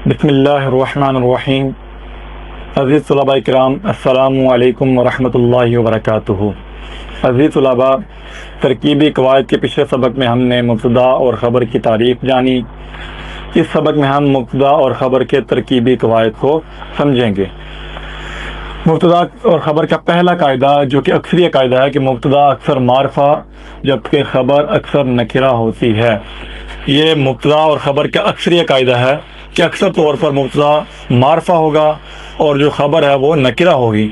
بسم اللہ الرحمن الرحیم۔ عزیز طلباء کرام، السلام علیکم ورحمۃ اللہ وبرکاتہ۔ عزیز طلباء، ترکیبی قواعد کے پچھلے سبق میں ہم نے مبتدا اور خبر کی تعریف جانی۔ اس سبق میں ہم مبتدا اور خبر کے ترکیبی قواعد کو سمجھیں گے۔ مبتدا اور خبر کا پہلا قاعدہ، جو کہ اکثریہ قاعدہ ہے، کہ مبتدا اکثر معرفہ جبکہ خبر اکثر نکرہ ہوتی ہے۔ یہ مبتدا اور خبر کا اکثریہ قاعدہ ہے کہ اکثر طور پر مبتدا معرفہ ہوگا اور جو خبر ہے وہ نکرہ ہوگی۔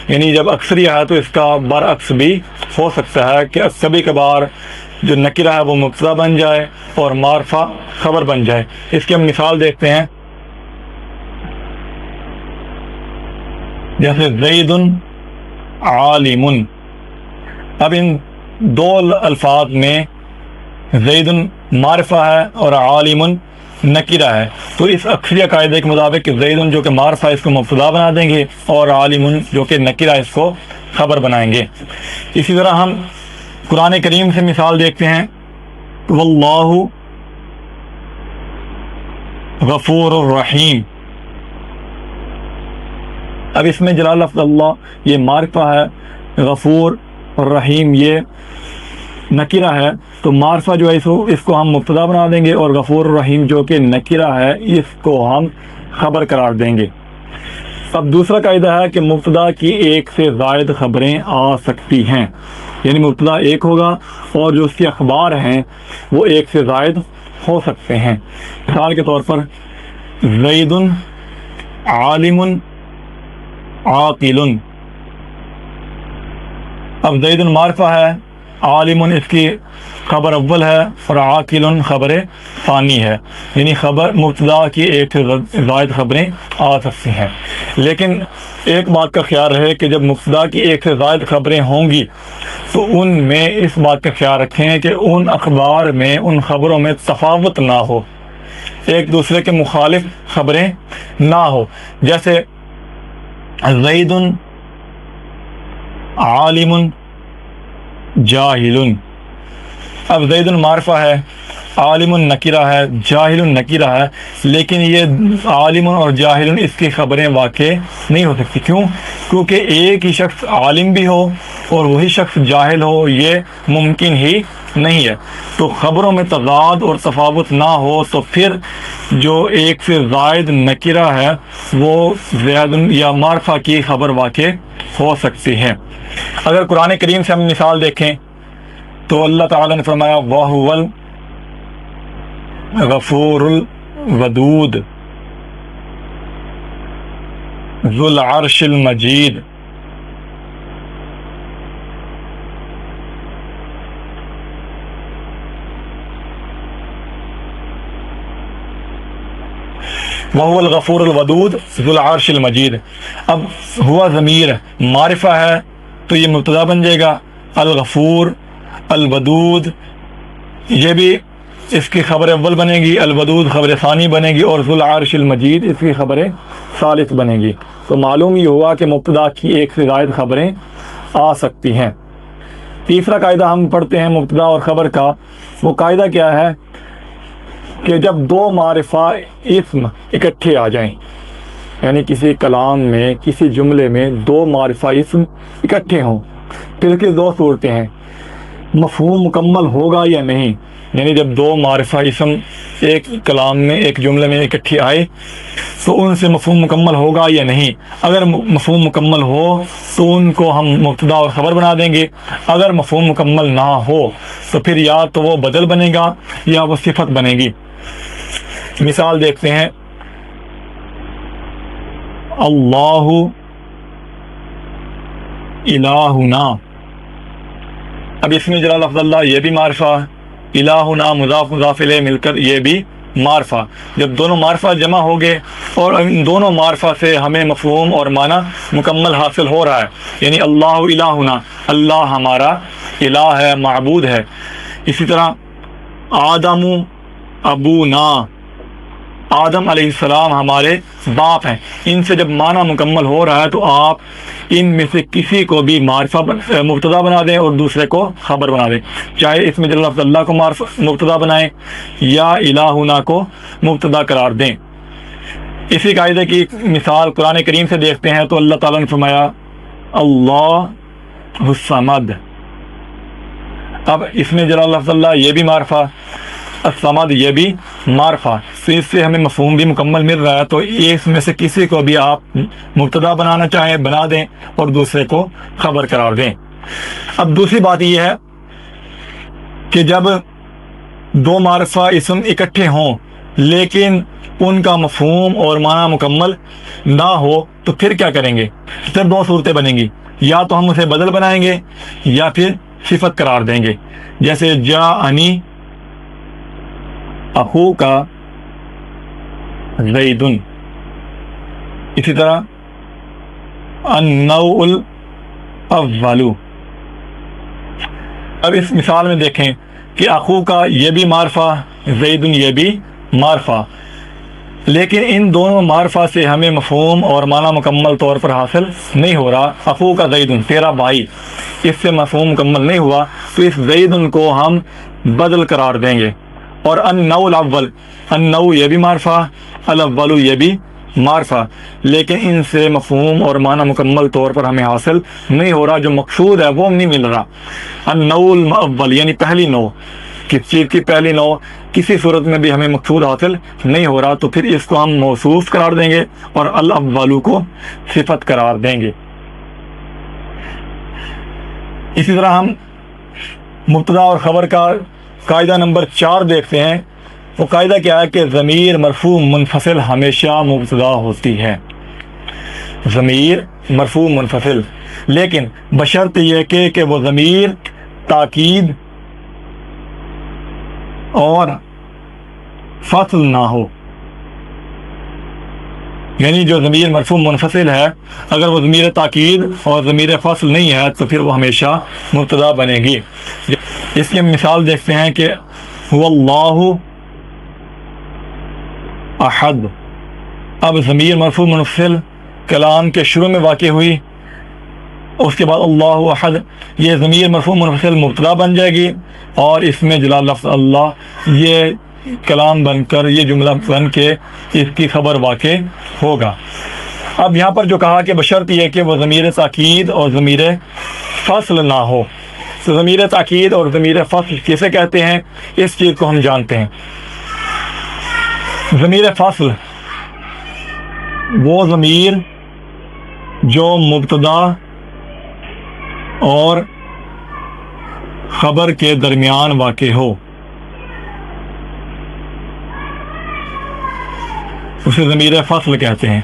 یعنی جب اکثریہ ہے تو اس کا برعکس بھی ہو سکتا ہے کہ کبھی کبھار جو نکرہ ہے وہ مبتدا بن جائے اور معرفہ خبر بن جائے۔ اس کی ہم مثال دیکھتے ہیں، جیسے زید عالم۔ اب ان دو الفاظ میں زید معرفہ ہے اور عالم نکرہ ہے، تو اس اکثریہ قاعدے کے مطابق کہ زید جو کہ معرفہ اس کو مبتدا بنا دیں گے اور عالم جو کہ نکرہ اس کو خبر بنائیں گے۔ اسی طرح ہم قرآن کریم سے مثال دیکھتے ہیں، واللہ غفور الرحیم۔ اب اس میں جلال لفظ اللہ یہ معرفہ ہے، غفور اور رحیم یہ نکرہ ہے، تو معرفہ جو ہے اس کو ہم مبتدا بنا دیں گے اور غفور الرحیم جو کہ نکرہ ہے اس کو ہم خبر قرار دیں گے۔ اب دوسرا قاعدہ ہے کہ مبتدا کی ایک سے زائد خبریں آ سکتی ہیں، یعنی مبتدا ایک ہوگا اور جو اس کے اخبار ہیں وہ ایک سے زائد ہو سکتے ہیں۔ مثال کے طور پر زید عالم عاقل۔ اب زید معرفہ ہے، عالم اس کی خبر اول ہے اور عاقل خبر ثانی ہے، یعنی خبر مبتدا کی ایک سے زائد خبریں آ سکتی ہیں۔ لیکن ایک بات کا خیال رہے کہ جب مبتدا کی ایک سے زائد خبریں ہوں گی تو ان میں اس بات کا خیال رکھیں کہ ان اخبار میں، ان خبروں میں تفاوت نہ ہو، ایک دوسرے کے مخالف خبریں نہ ہو۔ جیسے زید عالم جاہل۔ اب زید معرفہ ہے، عالم نکرہ ہے، جاہل نکرہ ہے، لیکن یہ عالم اور جاہل اس کی خبریں واقع نہیں ہو سکتی۔ کیوں؟ کیونکہ ایک ہی شخص عالم بھی ہو اور وہی شخص جاہل ہو، یہ ممکن ہی نہیں ہے۔ تو خبروں میں تضاد اور تفاوت نہ ہو تو پھر جو ایک سے زائد نکرہ ہے وہ زید یا معرفہ کی خبر واقع ہو سکتی ہے۔ اگر قرآن کریم سے ہم مثال دیکھیں تو اللہ تعالیٰ نے فرمایا وَهُوَ الغفور الودود ذو العرش المجید۔ وَهُوَ الغفور الودود ذو العرش المجید۔ اب ہوا ضمیر معرفہ ہے تو یہ مبتدا بن جائے گا، الغفور الودود یہ بھی اس کی خبر اول بنے گی، الودود خبر ثانی بنے گی اور ذو العرش المجید اس کی خبر ثالث بنے گی۔ تو معلوم یہ ہوا کہ مبتدا کی ایک سے زائد خبریں آ سکتی ہیں۔ تیسرا قاعدہ ہم پڑھتے ہیں مبتدا اور خبر کا، وہ قاعدہ کیا ہے کہ جب دو معرفہ اسم اکٹھے آ جائیں، یعنی کسی کلام میں، کسی جملے میں دو معرفہ اسم اکٹھے ہوں، پھر کی دو صورتیں ہیں، مفہوم مکمل ہوگا یا نہیں۔ یعنی جب دو معرفہ اسم ایک کلام میں، ایک جملے میں اکٹھے آئے تو ان سے مفہوم مکمل ہوگا یا نہیں۔ اگر مفہوم مکمل ہو تو ان کو ہم مبتدا اور خبر بنا دیں گے، اگر مفہوم مکمل نہ ہو تو پھر یا تو وہ بدل بنے گا یا وہ صفت بنے گی۔ مثال دیکھتے ہیں، اللہ الہنا۔ اب اس میں جلال لفظ اللہ یہ بھی معرفہ، الہنا مضاف مضاف الیہ مل کر یہ بھی معرفہ۔ جب دونوں معرفہ جمع ہو گئے اور ان دونوں معرفہ سے ہمیں مفہوم اور معنی مکمل حاصل ہو رہا ہے، یعنی اللہ الہنا، اللہ ہمارا الہ ہے، معبود ہے۔ اسی طرح آدم ابونا، آدم علیہ السلام ہمارے باپ ہیں۔ ان سے جب معنی مکمل ہو رہا ہے تو آپ ان میں سے کسی کو بھی معرفہ مبتدا بنا دیں اور دوسرے کو خبر بنا دیں، چاہے اس میں جل لفظ اللہ کو مبتدا بنائیں یا الہنا کو مبتدا قرار دیں۔ اسی قاعدے کی مثال قرآن کریم سے دیکھتے ہیں تو اللہ تعالیٰ نے فرمایا اللہ الصمد. اب اس میں جلال لفظ اللہ یہ بھی معرفہ، الصمد یہ بھی معرفہ، تو اس سے ہمیں مفہوم بھی مکمل مل رہا ہے. تو اس میں سے کسی کو بھی آپ مبتدا بنانا چاہیں بنا دیں اور دوسرے کو خبر قرار دیں. اب دوسری بات یہ ہے کہ جب دو معرفہ اسم اکٹھے ہوں لیکن ان کا مفہوم اور معنی مکمل نہ ہو تو پھر کیا کریں گے؟ پھر دو صورتیں بنیں گی، یا تو ہم اسے بدل بنائیں گے یا پھر صفت قرار دیں گے. جیسے جاءنی اخو کا زید، اسی طرح النوع الاول. اب اس مثال میں دیکھیں کہ اخو کا یہ بھی معرفہ، زید یہ بھی معرفہ، لیکن ان دونوں معرفہ سے ہمیں مفہوم اور معنی مکمل طور پر حاصل نہیں ہو رہا. اخو کا زید تیرا بھائی، اس سے مفہوم مکمل نہیں ہوا تو اس زید کو ہم بدل قرار دیں گے. اور النوع الاول، النوع یہ بھی معرفہ، الاول یہ بھی معرفہ، لیکن ان سے مفہوم اور معنی مکمل طور پر ہمیں حاصل نہیں ہو رہا، جو مقصود ہے وہ نہیں مل رہا. النوع الاول یعنی پہلی نوع، کس چیز کی پہلی نوع، کسی صورت میں بھی ہمیں مقصود حاصل نہیں ہو رہا تو پھر اس کو ہم موصوف قرار دیں گے اور الاول کو صفت قرار دیں گے. اسی طرح ہم مبتدا اور خبر کا قاعدہ نمبر 4 دیکھتے ہیں. وہ قاعدہ کیا ہے کہ ضمیر مرفوع منفصل ہمیشہ مبتدا ہوتی ہے. ضمیر مرفوع منفصل، لیکن بشرط یہ کہ وہ ضمیر تاکید اور فصل نہ ہو. یعنی جو ضمیر مرفوع منفصل ہے اگر وہ ضمیر تاکید اور ضمیر فصل نہیں ہے تو پھر وہ ہمیشہ مبتدا بنے گی. اس کی مثال دیکھتے ہیں کہ هو اللہ احد. اب ضمیر مرفوع منفصل کلام کے شروع میں واقع ہوئی، اس کے بعد اللہ احد، یہ ضمیر مرفوع منفصل مبتدا بن جائے گی اور اس میں جلال لفظ اللہ یہ کلام بن کر، یہ جملہ بن کے اس کی خبر واقع ہوگا. اب یہاں پر جو کہا کہ بشرط یہ کہ وہ ضمیر تاکید اور ضمیر فصل نہ ہو، تو ضمیر تاکید اور ضمیر فصل کیسے کہتے ہیں اس چیز کو ہم جانتے ہیں. ضمیر فصل وہ ضمیر جو مبتدا اور خبر کے درمیان واقع ہو، اسے ضمیر فصل کہتے ہیں.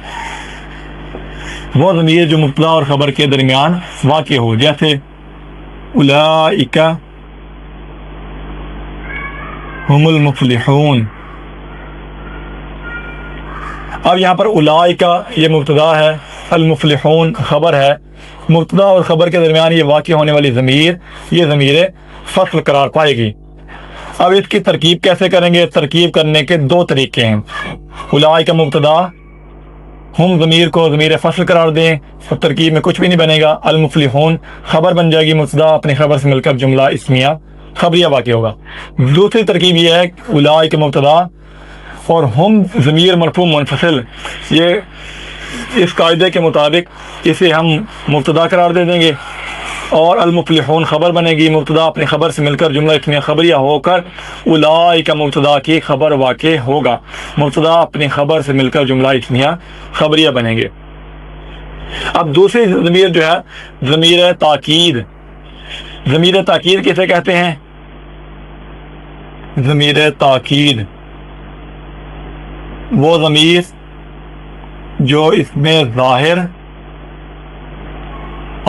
وہ ضمیر جو مبتدا اور خبر کے درمیان واقع ہو، جیسے اولئک هم المفلحون. اب یہاں پر اولئک یہ مبتدا ہے، المفلحون خبر ہے. مبتدا اور خبر کے درمیان یہ واقع ہونے والی ضمیر یہ ضمیر فصل قرار پائے گی. اب اس کی ترکیب کیسے کریں گے؟ ترکیب کرنے کے 2 طریقے ہیں. اولئک مبتدا، ہم ضمیر کو ضمیر فصل قرار دیں اور ترکیب میں کچھ بھی نہیں بنے گا. المفلحون خبر بن جائے گی، مبتدا اپنی خبر سے مل کر جملہ اسمیہ خبریہ واقع ہوگا. دوسری ترکیب یہ ہے اولئک مبتدا اور ہم ضمیر مرفوع منفصل، یہ اس قاعدے کے مطابق اسے ہم مبتدا قرار دے دیں گے اور المفلحون خبر بنے گی. مبتدا اپنی خبر سے مل کر جملہ اسمیہ خبریہ ہو کر اولئک مبتدا کی خبر واقع ہوگا. مبتدا اپنی خبر سے مل کر جملہ اسمیہ خبریہ بنیں گے. اب دوسری ضمیر جو ہے ضمیر تاکید. ضمیر تاکید کسے کہتے ہیں؟ ضمیر تاکید وہ ضمیر جو اس میں ظاہر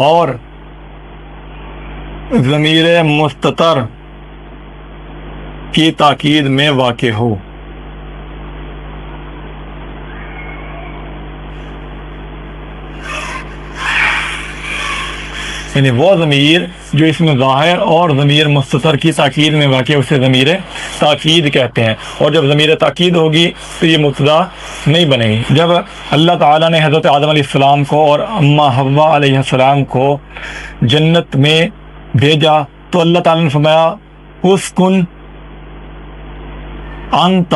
اور ضمیر مستتر کی تاکید میں واقع ہو. یعنی وہ ضمیر جو اس میں ظاہر اور ضمیر مستتر کی تاکید میں واقع اسے ضمیر تاکید کہتے ہیں. اور جب ضمیر تاکید ہوگی تو یہ مبتدا نہیں بنے گی. جب اللہ تعالیٰ نے حضرت آدم علیہ السلام کو اور اماں حوا علیہ السلام کو جنت میں بھیجا تو اللہ تعالیٰ نے فرمایا اسکن انت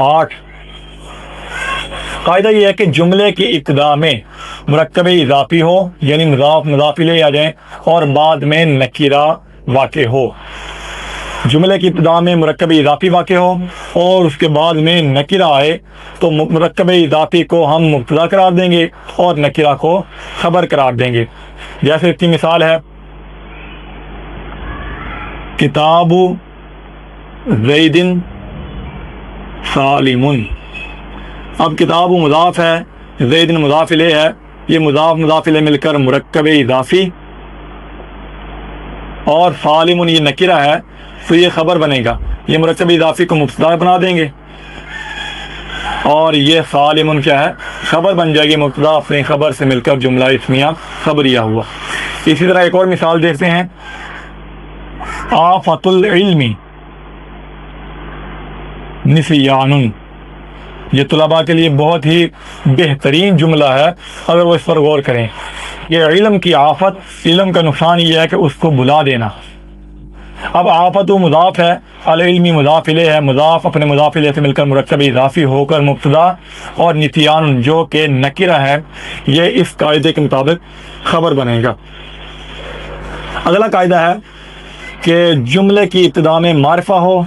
8। قاعدہ یہ ہے کہ جملے کی ابتدا میں مرکب اضافی ہو، یعنی مضاف مضاف الیہ آ جائیں، اور بعد میں نکرہ واقع ہو۔ جملے کی ابتدا میں مرکب اضافی واقع ہو اور اس کے بعد میں نکرہ آئے تو مرکب اضافی کو ہم مبتدا قرار دیں گے اور نکرہ کو خبر قرار دیں گے۔ جیسے اس کی مثال ہے کتاب زید سالم۔ اب کتاب مضاف ہے، زید مضاف الیہ ہے، یہ مضاف مضاف الیہ مل کر مرکب اضافی اور سالم یہ نکرہ ہے تو یہ خبر بنے گا۔ یہ مرکب اضافی کو مبتدا بنا دیں گے اور یہ سالم کیا ہے، خبر بن جائے گی، مبتدا اپنی خبر سے مل کر جملہ اسمیہ خبریہ ہوا۔ اسی طرح ایک اور مثال دیکھتے ہیں، آفت العلم نسیان۔ یہ طلباء کے لیے بہت ہی بہترین جملہ ہے اگر وہ اس پر غور کریں۔ یہ علم کی آفت، علم کا نقصان یہ ہے کہ اس کو بلا دینا۔ اب آفت و مضاف ہے، العلمی مضاف الیہ ہے، مضاف اپنے مضاف الیہ سے مل کر مرکب اضافی ہو کر مبتدا، اور نسیان جو کہ نکرہ ہے یہ اس قاعدے کے مطابق خبر بنے گا۔ اگلا قاعدہ ہے کہ جملے کی ابتدا میں معرفہ ہو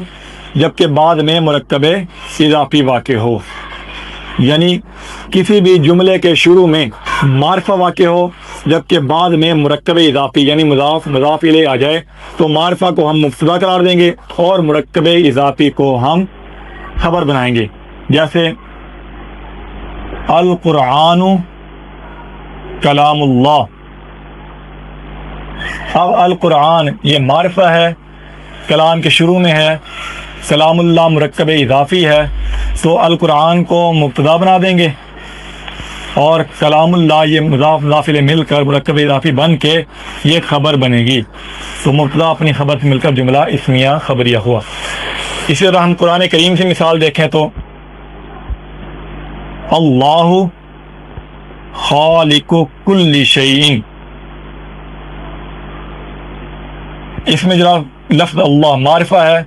جبکہ بعد میں مرکب اضافی واقع ہو، یعنی کسی بھی جملے کے شروع میں معرفہ واقع ہو جبکہ بعد میں مرکب اضافی یعنی مضاف مضاف الیہ آ جائے تو معرفہ کو ہم مبتدا قرار دیں گے اور مرکب اضافی کو ہم خبر بنائیں گے۔ جیسے القرآن کلام اللہ۔ اب القرآن یہ معرفہ ہے، کلام کے شروع میں ہے، کلام اللہ مرکب اضافی ہے تو القرآن کو مبتدا بنا دیں گے اور کلام اللہ یہ مضاف مضاف الیہ مل کر مرکب اضافی بن کے یہ خبر بنے گی، تو مبتدا اپنی خبر سے مل کر جملہ اسمیہ خبریہ ہوا۔ اسی طرح ہم قرآن کریم سے مثال دیکھیں تو اللہ خالق کل شیء، اس میں جناب لفظ اللہ معرفہ ہے،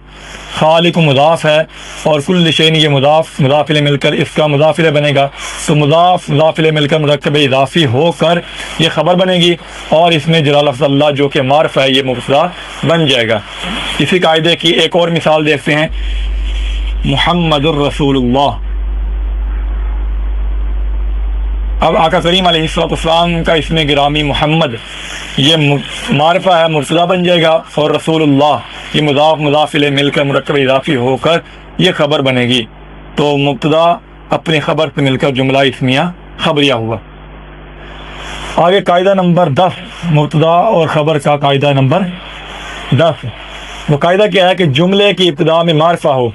خالق مضاف ہے اور کل شیء یہ مضاف مضاف الیہ مل کر اس کا مضاف الیہ بنے گا، تو مضاف مضاف الیہ مل کر مرکب اضافی ہو کر یہ خبر بنے گی اور اس میں جرا لفظ اللہ جو کہ معرفہ ہے یہ مبتدا بن جائے گا۔ اسی قاعدے کی ایک اور مثال دیکھتے ہیں، محمد الرسول اللہ۔ اب آقا کریم علیہ السلام کا اسم گرامی محمد یہ معرفہ ہے، مبتدا بن جائے گا اور رسول اللہ یہ مضاف مضاف الیہ مل کر مرکب اضافی ہو کر یہ خبر بنے گی، تو مبتدا اپنی خبر سے مل کر جملہ اسمیہ خبریہ ہوا۔ آگے قاعدہ نمبر 10، مبتدا اور خبر کا قاعدہ نمبر 10۔ وہ قاعدہ کیا ہے کہ جملے کی ابتدا میں معرفہ ہو،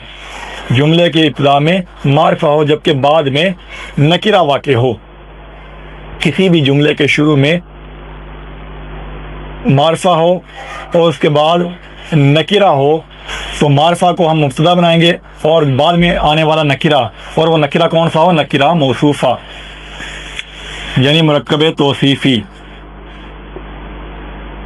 جملے کی ابتدا میں معرفہ ہو جبکہ بعد میں نکرہ واقع ہو۔ کسی بھی جملے کے شروع میں معرفہ ہو اور اس کے بعد نکرہ ہو تو معرفہ کو ہم مبتدا بنائیں گے اور بعد میں آنے والا نکرہ، اور وہ نکرہ کون سا ہو، نکرہ موصوفہ یعنی مرکب توصیفی۔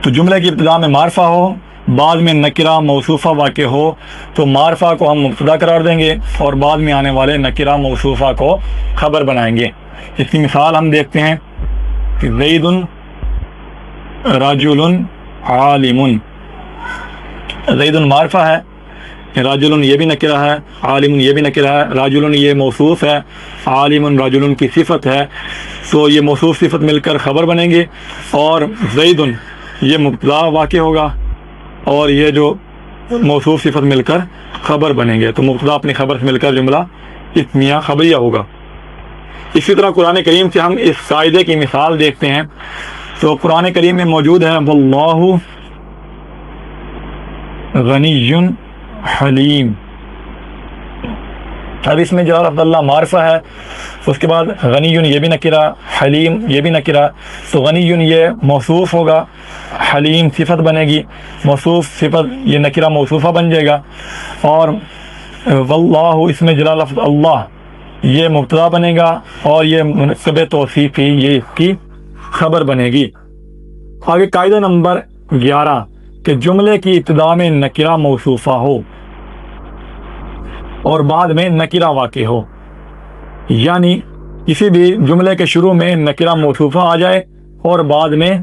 تو جملے کی ابتدا میں معرفہ ہو، بعد میں نکرہ موصوفہ واقع ہو تو معرفہ کو ہم مبتدا قرار دیں گے اور بعد میں آنے والے نکرہ موصوفہ کو خبر بنائیں گے۔ اس کی مثال ہم دیکھتے ہیں کہ زید رجل عالم۔ زید معرفہ ہے، رجل یہ بھی نکرہ ہے، عالم یہ بھی نکرہ ہے، رجل یہ موصوف ہے، عالم رجل کی صفت ہے، تو یہ موصوف صفت مل کر خبر بنیں گے اور زید یہ مبتدا واقع ہوگا اور یہ جو موصوف صفت مل کر خبر بنیں گے، تو مبتدا اپنی خبر سے مل کر جملہ اسمیہ خبریہ ہوگا۔ اسی طرح قرآن کریم سے ہم اس قاعدے کی مثال دیکھتے ہیں تو قرآن کریم میں موجود ہے واللہ غنی حلیم۔ اب اس میں جو لفظ اللہ معرفہ ہے، اس کے بعد غنی یہ بھی نکرہ، حلیم یہ بھی نکرہ، تو غنی یہ موصوف ہوگا، حلیم صفت بنے گی، موصوف صفت یہ نکرہ موصوفہ بن جائے گا، اور واللہ اس میں جلا لفظ اللہ یہ مبتدا بنے گا اور یہ مرکب توصیفی یہ اس کی خبر بنے گی۔ آگے قاعدہ نمبر 11 کہ جملے کی ابتدا میں نکرہ موصوفہ ہو اور بعد میں نکرہ واقع ہو، یعنی کسی بھی جملے کے شروع میں نکرہ موصوفہ آ جائے اور بعد میں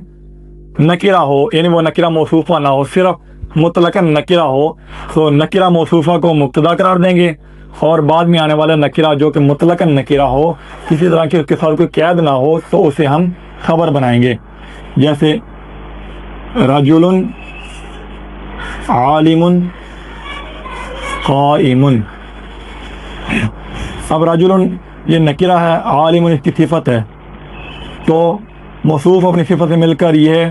نکرہ ہو، یعنی وہ نکرہ موصوفہ نہ ہو، صرف مطلقاً نکرہ ہو، تو نکرہ موصوفہ کو مبتدا قرار دیں گے، اور بعد میں آنے والا نکرہ جو کہ مطلقاً نکرہ ہو، کسی طرح کی اس کے ساتھ کوئی قید نہ ہو، تو اسے ہم خبر بنائیں گے. جیسے رجل عالم قائم. اب رجل یہ نکرہ ہے، عالم اس کی صفت ہے، تو موصوف اپنی صفت سے مل کر یہ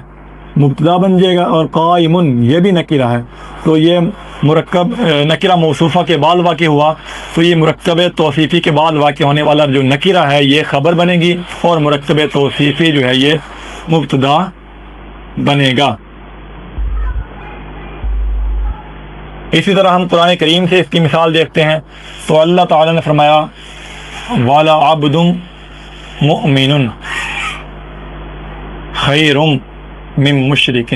مبتدا بن جائے گا، اور قائم یہ بھی نکرہ ہے، تو یہ مرکب نکرہ موصوفہ کے بعد واقع ہوا، تو یہ مرکب توصیفی کے بعد واقع ہونے والا جو نکرہ ہے یہ خبر بنے گی، اور مرکب توصیفی جو ہے یہ مبتدا بنے گا. اسی طرح ہم قرآن کریم سے اس کی مثال دیکھتے ہیں، تو اللہ تعالیٰ نے فرمایا والا عبد مؤمن خیر من مشرک.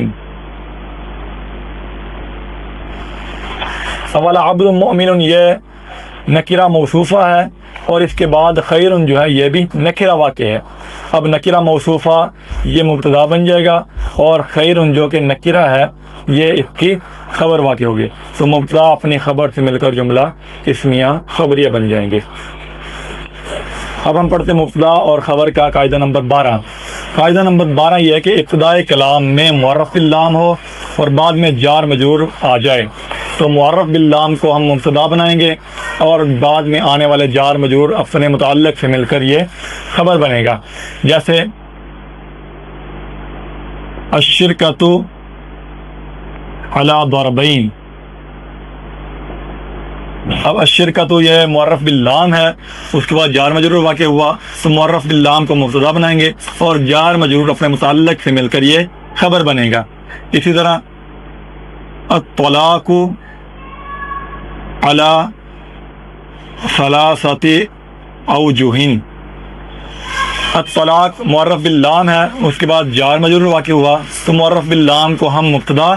والا عبد مؤمن یہ نکرہ موصوفہ ہے، اور اس کے بعد خیر جو ہے یہ بھی نکرہ واقع ہے. اب نکرہ موصوفہ یہ مبتدا بن جائے گا، اور خیر جو کہ نکرہ ہے یہ اس کی خبر واقع ہوگی، تو مبتدا اپنی خبر سے مل کر جملہ اسمیہ خبریہ بن جائیں گے. اب ہم پڑھتے مبتدا اور خبر کا قاعدہ نمبر 12. قاعدہ نمبر 12 یہ ہے کہ ابتدائی کلام میں معرف باللام ہو اور بعد میں جار مجرور آ جائے، تو معرف باللام کو ہم مبتدا بنائیں گے، اور بعد میں آنے والے جار مجرور اپنے متعلق سے مل کر یہ خبر بنے گا. جیسے الشرکۃ علی ضربین. اب الشرکۃ یہ معرف باللام ہے، اس کے بعد جار مجرور واقع ہوا، تو معرف باللام کو مبتدا بنائیں گے، اور جار مجرور اپنے متعلق سے مل کر یہ خبر بنے گا. اسی طرح الطلاق علی ثلاثۃ اوجہ. الطلاق معرف باللام ہے، اس کے بعد جار مجرور واقع ہوا، تو معرف باللام کو ہم مبتدا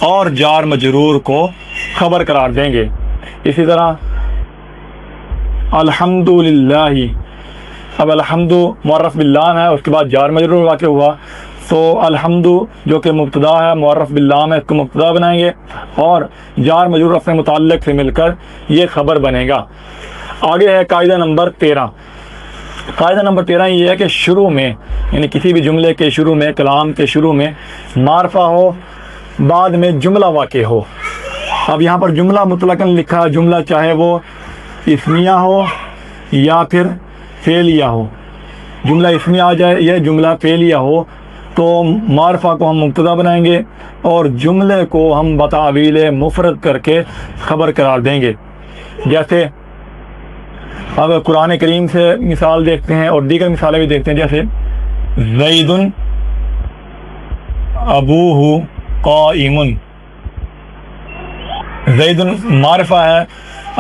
اور جار مجرور کو خبر قرار دیں گے. اسی طرح الحمدللہ. اب الحمد معرف باللام ہے، اس کے بعد جار مجرور واقع ہوا، تو الحمد جو کہ مبتدا ہے معرف باللام ہے، اس کو مبتدا بنائیں گے، اور جار مجرور اپنے متعلق سے مل کر یہ خبر بنے گا. آگے ہے قاعدہ نمبر 13. قاعدہ نمبر 13 یہ ہے کہ شروع میں، یعنی کسی بھی جملے کے شروع میں، کلام کے شروع میں معرفہ ہو، بعد میں جملہ واقع ہو. اب یہاں پر جملہ مطلقاً لکھا ہے، جملہ چاہے وہ اسمیہ ہو یا پھر فعلیہ ہو. جملہ اسمیہ آ جائے یا جملہ فعلیہ ہو، تو معرفہ کو ہم مبتدا بنائیں گے، اور جملے کو ہم بتعویل مفرد کر کے خبر قرار دیں گے. جیسے اب قرآن کریم سے مثال دیکھتے ہیں اور دیگر مثالیں بھی دیکھتے ہیں. جیسے زید ابوہ قائم. زید معرفہ ہے،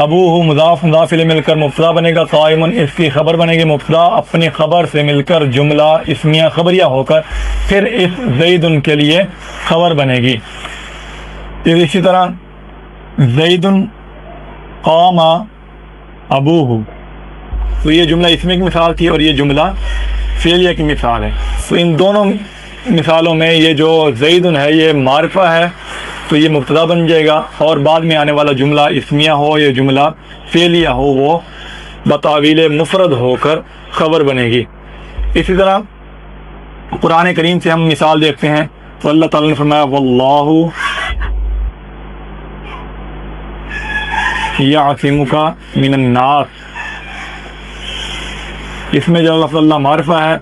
ابوہ مضاف مضاف الیہ مل کر مبتدا بنے گا، قائم اس کی خبر بنے گی. مبتدا اپنی خبر سے مل کر جملہ اسمیہ خبریہ ہو کر پھر اس زید کے لیے خبر بنے گی. اسی طرح زید قام ابوہ، تو یہ جملہ اسمیہ کی مثال تھی، اور یہ جملہ فعلیہ کی مثال ہے. تو ان دونوں مثالوں میں یہ جو زید ہے یہ معرفہ ہے، تو یہ مبتدا بن جائے گا، اور بعد میں آنے والا جملہ اسمیہ ہو یا جملہ فعلیہ ہو وہ بتعویل مفرد ہو کر خبر بنے گی. اسی طرح قرآن کریم سے ہم مثال دیکھتے ہیں، تو اللہ تعالیٰ نے فرمایا واللہ یعصمک من الناس. اس میں جو لفظ اللہ معرفہ ہے.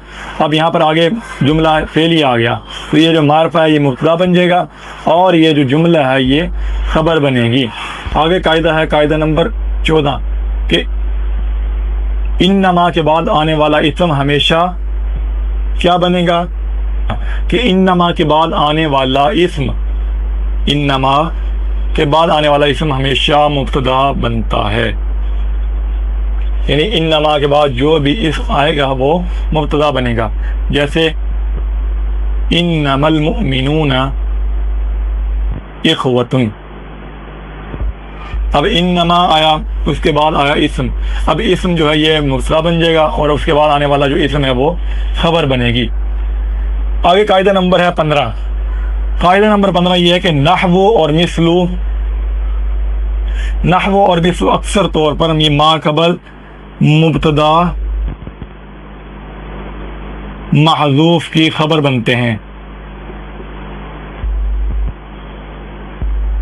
اب یہاں پر آگے جملہ فعلیہ آ گیا، تو یہ جو معرفہ ہے یہ مبتدا بن جائے گا، اور یہ جو جملہ ہے یہ خبر بنے گی. آگے قاعدہ ہے قاعدہ نمبر 14 کہ انما کے بعد آنے والا اسم ہمیشہ کیا بنے گا، کہ انما کے بعد آنے والا اسم، انما کے بعد آنے والا اسم ہمیشہ مبتدا بنتا ہے. یعنی انما کے بعد جو بھی اسم آئے گا وہ مبتدا بنے گا. جیسے انما المؤمنون اخوۃ. اب انما آیا، اس کے بعد آیا اسم. اب اسم جو ہے یہ مبتدا بن جائے گا اور اس کے بعد آنے والا جو اسم ہے وہ خبر بنے گی. آگے قاعدہ نمبر ہے 15. قاعدہ نمبر 15 یہ ہے کہ نحو اور مثل اکثر طور پر یہ ما قبل مبتدا محذوف کی خبر بنتے ہیں.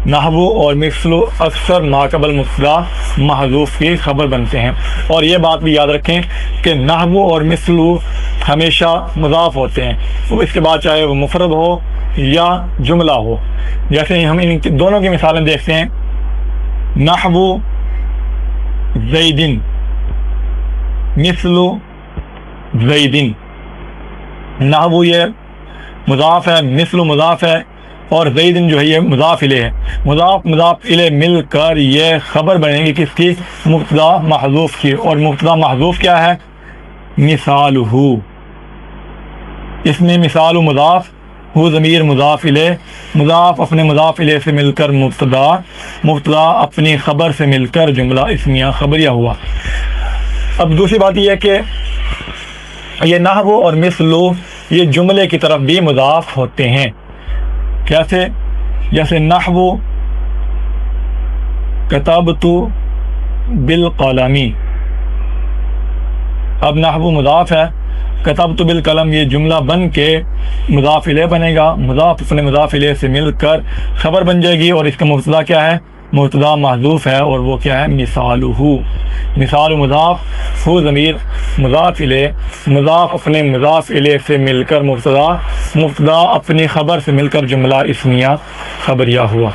نحو اور مثل اکثر ما قبل مبتدا محذوف کی خبر بنتے ہیں. اور یہ بات بھی یاد رکھیں کہ نحو اور مثل ہمیشہ مضاف ہوتے ہیں، اس کے بعد چاہے وہ مفرد ہو یا جملہ ہو. جیسے ہم ان دونوں کی مثالیں دیکھتے ہیں. نحو زیدن، مثل زیدن. نحو یہ مضاف ہے، مثل مضاف ہے، اور زیدن جو ہے یہ مضاف الیہ ہے. مضاف الیہ مل کر یہ خبر بنے گی کس کی؟ مبتدا محذوف کی. اور مبتدا محذوف کیا ہے؟ مثالہ. اس میں مثال مضاف ہو ضمیر مضاف الیہ، مضاف اپنے مضاف الیہ سے مل کر مبتدا اپنی خبر سے مل کر جملہ اسمیہ خبریہ ہوا. اب دوسری بات یہ ہے کہ یہ نحو اور مثل یہ جملے کی طرف بھی مضاف ہوتے ہیں. کیسے؟ جیسے نحو کتبت بالقلم. اب نحو مضاف ہے، کتبت بالقلم یہ جملہ بن کے مضاف الیہ بنے گا، مضاف اپنے مضاف الیہ سے مل کر خبر بن جائے گی. اور اس کا مبتدا کیا ہے؟ مبتدا محذوف ہے، اور وہ کیا ہے؟ مثالہ. مثال مضاف ہو ضمیر مضاف الیہ، مضاف اپنے مضاف الیہ سے مل کر مبتدا اپنی خبر سے مل کر جملہ اسمیہ خبریہ ہوا.